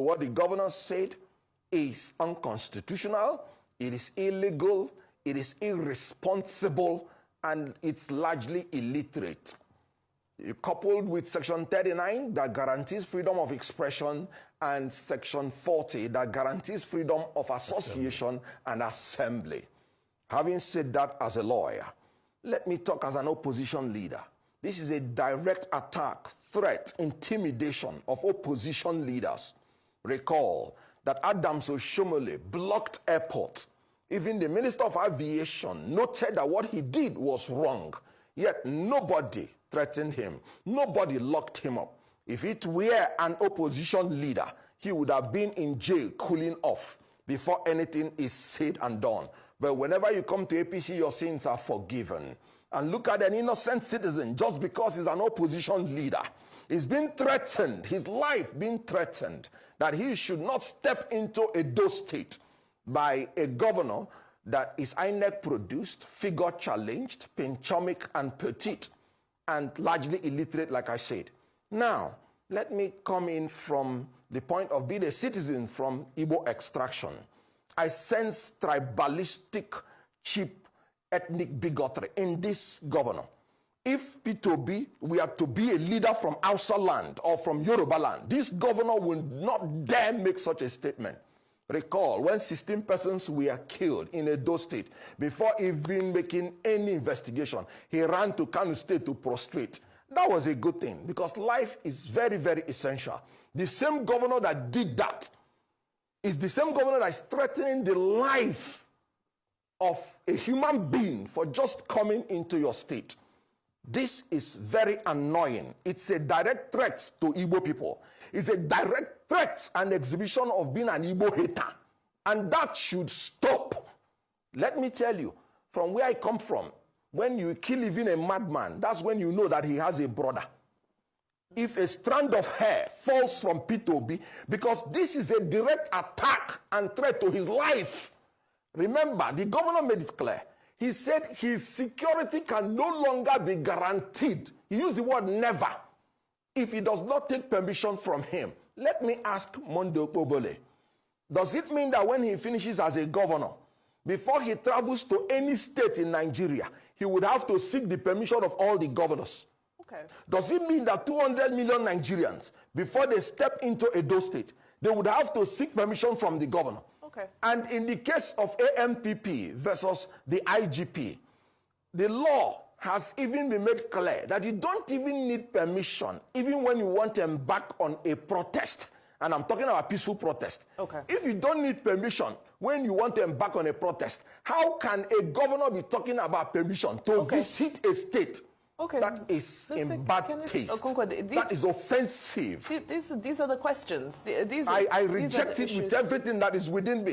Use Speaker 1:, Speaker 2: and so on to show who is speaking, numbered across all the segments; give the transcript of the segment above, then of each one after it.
Speaker 1: what the governor said is unconstitutional, it is illegal, it is irresponsible, and it's largely illiterate. Coupled with Section 39 that guarantees freedom of expression and Section 40 that guarantees freedom of association and assembly. Having said that as a lawyer, let me talk as an opposition leader. This is a direct attack, threat, intimidation of opposition leaders. Recall that Adams Oshomole blocked airports. Even the Minister of Aviation noted that what he did was wrong, yet nobody threatened him. Nobody locked him up. If it were an opposition leader, he would have been in jail cooling off before anything is said and done. But whenever you come to APC, your sins are forgiven. And look at an innocent citizen just because he's an opposition leader. He's been threatened, his life being threatened, that he should not step into Edo State by a governor that is INEC produced, figure challenged, pinchomic and petite, and largely illiterate, like I said. Now, let me come in from the point of being a citizen from Igbo extraction. I sense tribalistic, cheap, ethnic bigotry in this governor. If Peter Obi were to be a leader from Hausa land or from Yoruba land, this governor will not dare make such a statement. Recall when 16 persons were killed in Edo State, before even making any investigation, he ran to Kano State to prostrate. That was a good thing because life is very, very essential. The same governor that did that is the same governor that is threatening the life of a human being for just coming into your state. This is very annoying. It's a direct threat to Igbo people. It's a direct threat and exhibition of being an Igbo hater. And that should stop. Let me tell you, from where I come from, when you kill even a madman, that's when you know that he has a brother. If a strand of hair falls from Peter Obi, because this is a direct attack and threat to his life. Remember, the governor made it clear. He said his security can no longer be guaranteed. He used the word never, if he does not take permission from him. Let me ask Monday Okpobole, does it mean that when he finishes as a governor, before he travels to any state in Nigeria, he would have to seek the permission of all the governors? Okay. Does it mean that 200 million Nigerians, before they step into Edo State, they would have to seek permission from the governor? Okay. And in the case of AMPP versus the IGP, the law has even been made clear that you don't even need permission, even when you want to embark on a protest. And I'm talking about peaceful protest. Okay. If you don't need permission when you want to embark on a protest, how can a governor be talking about permission to visit a state? Okay. That is in bad taste. Okonkwo, that is offensive.
Speaker 2: These are the questions.
Speaker 1: I reject it with everything that is within me.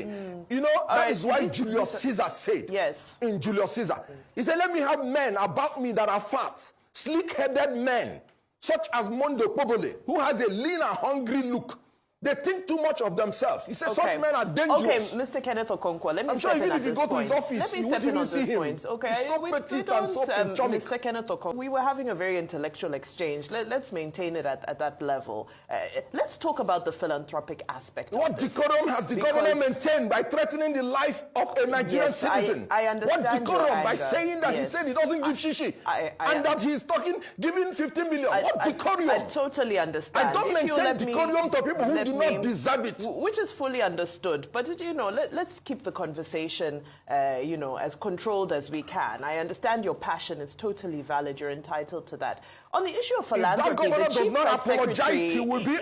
Speaker 1: You know, that is why Julius Caesar said, in Julius Caesar, he said, let me have men about me that are fat, sleek-headed men, such as Monday Okpobole, who has a lean and hungry look. They think too much of themselves. He says such men are dangerous.
Speaker 2: Okay, Mr. Kenneth Okonkwo, let me step in at this point. I'm sure even if you go to his office, you wouldn't even see him. Okay,
Speaker 1: so petite and so pinchomic.
Speaker 2: Mr. Kenneth Okonkwo, we were having a very intellectual exchange. Let's maintain it at that level. Let's talk about the philanthropic aspect.
Speaker 1: What decorum has the governor maintained by threatening the life of a Nigerian citizen?
Speaker 2: I understand.
Speaker 1: What decorum by saying that he said he doesn't give shishi and that he's giving 15 million? What decorum?
Speaker 2: I totally understand.
Speaker 1: I don't maintain decorum to people who do not deserve it.
Speaker 2: Which is fully understood. But, you know, let's keep the conversation, you know, as controlled as we can. I understand your passion. It's totally valid. You're entitled to that. On the issue of philanthropy,
Speaker 1: if that governor does not apologize,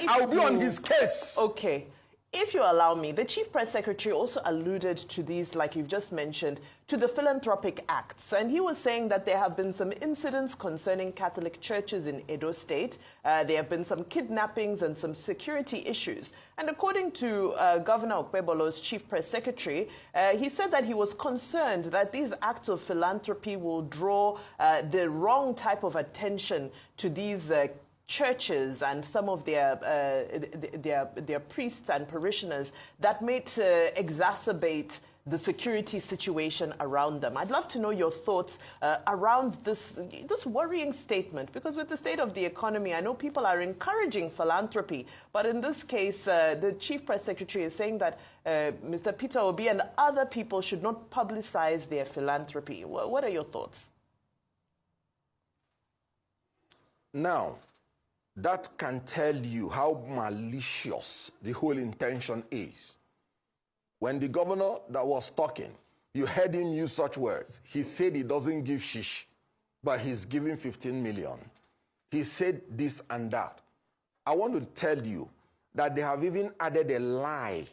Speaker 1: I'll be on his case.
Speaker 2: Okay. If you allow me, the Chief Press Secretary also alluded to these, like you've just mentioned, to the philanthropic acts. And he was saying that there have been some incidents concerning Catholic churches in Edo State. There have been some kidnappings and some security issues. And according to Governor Okpebolo's Chief Press Secretary, he said that he was concerned that these acts of philanthropy will draw the wrong type of attention to these churches and some of their priests and parishioners that may exacerbate the security situation around them. I'd love to know your thoughts around this worrying statement, because with the state of the economy, I know people are encouraging philanthropy, but in this case, the Chief Press Secretary is saying that Mr. Peter Obi and other people should not publicize their philanthropy. What are your thoughts?
Speaker 1: Now, that can tell you how malicious the whole intention is. When the governor that was talking, you heard him use such words. He said he doesn't give shish, but he's giving 15 million. He said this and that. I want to tell you that they have even added a lie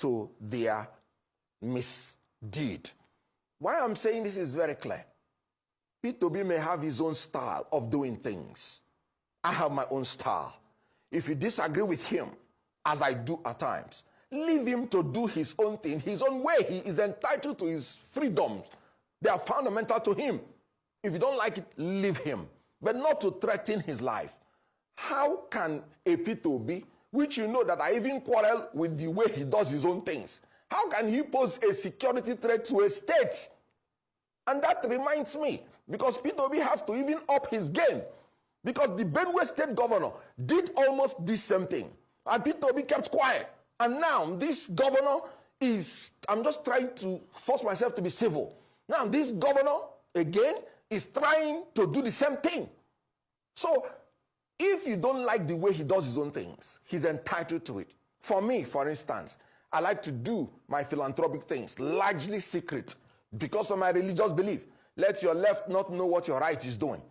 Speaker 1: to their misdeed. Why I'm saying this is very clear. Peter Obi may have his own style of doing things. I have my own style. If you disagree with him, as I do at times, leave him to do his own thing, his own way. He is entitled to his freedoms. They are fundamental to him. If you don't like it, leave him, but not to threaten his life. How can a Peter Obi, which you know that I even quarrel with the way he does his own things, how can he pose a security threat to a state? And that reminds me, because Peter Obi has to even up his game, because the Benue State governor did almost the same thing, and Peter Obi kept quiet. And now this governor is, I'm just trying to force myself to be civil. Now this governor, again, is trying to do the same thing. So if you don't like the way he does his own things, he's entitled to it. For me, for instance, I like to do my philanthropic things, largely secret, because of my religious belief. Let your left not know what your right is doing.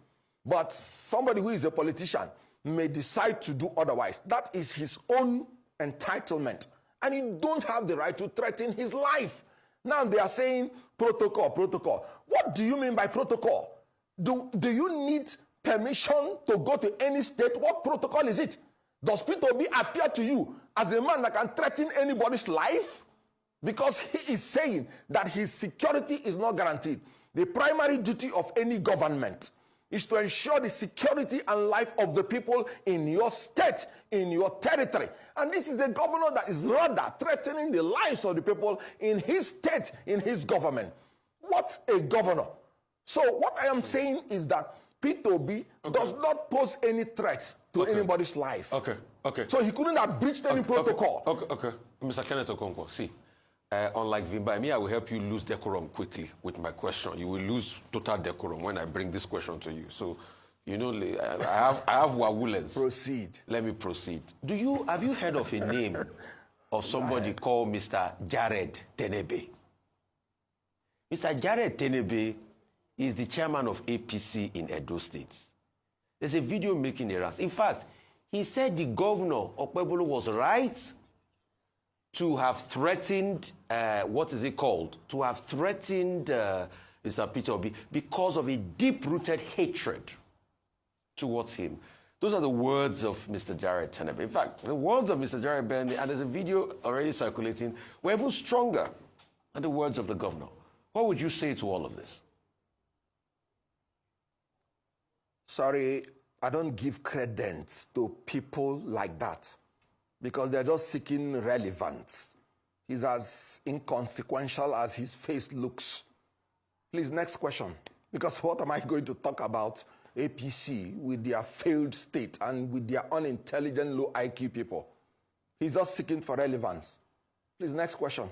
Speaker 1: But somebody who is a politician may decide to do otherwise. That is his own entitlement, and you don't have the right to threaten his life. Now they are saying protocol. What do you mean by protocol? Do you need permission to go to any state? What protocol is it? Does Peter Obi appear to you as a man that can threaten anybody's life? Because he is saying that his security is not guaranteed. The primary duty of any government is to ensure the security and life of the people in your state, in your territory. And this is a governor that is rather threatening the lives of the people in his state, in his government. What a governor. So what I am saying is that Peter Obi does not pose any threats to anybody's life.
Speaker 3: Okay.
Speaker 1: So he couldn't have breached any protocol.
Speaker 3: Okay. Mr. Kenneth Okonkwo, see, unlike Vimba, me, I will help you lose decorum quickly with my question. You will lose total decorum when I bring this question to you. So, you know, I have wawulens.
Speaker 1: Proceed.
Speaker 3: Let me proceed. Have you heard of a name of somebody called Mr. Jared Tenebe? Mr. Jared Tenebe is the chairman of APC in Edo State. There's a video making the rounds. In fact, he said the governor, Okpebolo, was right to have threatened, to have threatened Mr. Peter Obi because of a deep-rooted hatred towards him. Those are the words of Mr. Jared Tenebe. In fact, the words of Mr. Jared Tenebe, and there's a video already circulating, were even stronger than the words of the governor. What would you say to all of this?
Speaker 1: Sorry, I don't give credence to people like that, because they're just seeking relevance. He's as inconsequential as his face looks. Please, next question. Because what am I going to talk about APC with their failed state and with their unintelligent, low IQ people? He's just seeking for relevance. Please, next question.